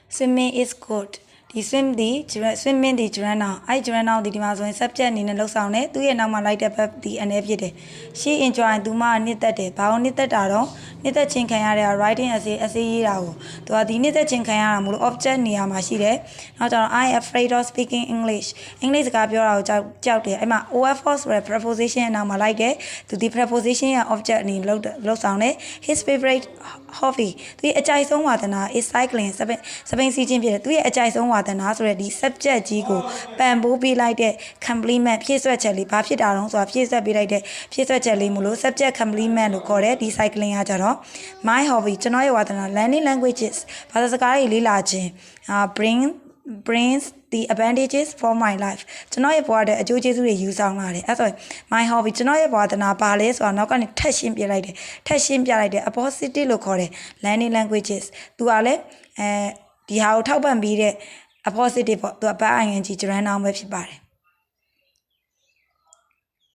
swimming is good ဒီ swimming ဒီ journal now အဲ့ journal now ဒီမှာဆိုရင် subject အနေနဲ့လောက်ဆောင်တယ်သူရဲ့နောက်မှာလိုက်တဲ့ verb ဒီအနေဖြစ်တယ် she enjoy သူမနှစ်သက်တယ်ဘာလို့နှစ်သက်တာတော့နှစ်သက်ခြင်းခံရတဲ့ writing essay ရေးတာကိုသူကဒီနှစ်သက်ခြင်းခံရတာမလို့ object နေရာမှာရှိတယ်နောက်ကျတော့ I afraid of speaking English အင်္ဂလိပ်စကားပြောတာကိုကြောက်တယ်အဲ့မှာ OFO ဆိုတဲ့ preposition ရဲ့နောက်မှာလိုက်တယ်သူဒီ preposition ရဲ့ object အနေနဲ့လောက်ဆောင်တယ် his favorite hobby သူရဲ့အကြိုက်ဆုံးဝါသနာ is cycling စပိန်စီးခြင်းဖြစ်တယ်သူရဲ့အကြိုက်ဆုံးဝါသနာဆိုတဲ့ဒီ subject ကြီးကိုပံ့ပိုးပေးလိုက်တဲ့ complement ဖြည့်ဆွက်ချက်လေးဘာဖြစ်တာတော့ဆိုတာဖြည့်ဆွက်ပေးလိုက်တဲ့ဖြည့်ဆွက်ချက်လေးမလို့ subject complement လို့ခေါ်တယ်ဒီ cycling ကကြတော့ my hobby ကျွန်တော်ရဲ့ဝါသနာ learning languages ဘာသာစကားတွေလေ့လာခြင်း brings the advantages for my life ကျွန်တော်ရဲ့ဘဝတဲ့အကျိုးကျေးဇူးတွေယူဆောင်လာတယ်အဲ့ဆို my hobby ကျွန်တော်ရဲ့ဝါသနာဘာလဲဆိုတာနောက်ကနေထပ်ရှင်းပြလိုက်တယ် a positive လို့ခေါ်တယ် learning languages သူကလည်းဒီဟာကိုထောက်ပံ့ပြီးတဲ့ a positive ပေါ့သူကဘာ ing ကျွမ်းအောင်ပဲဖြစ်ပါတယ်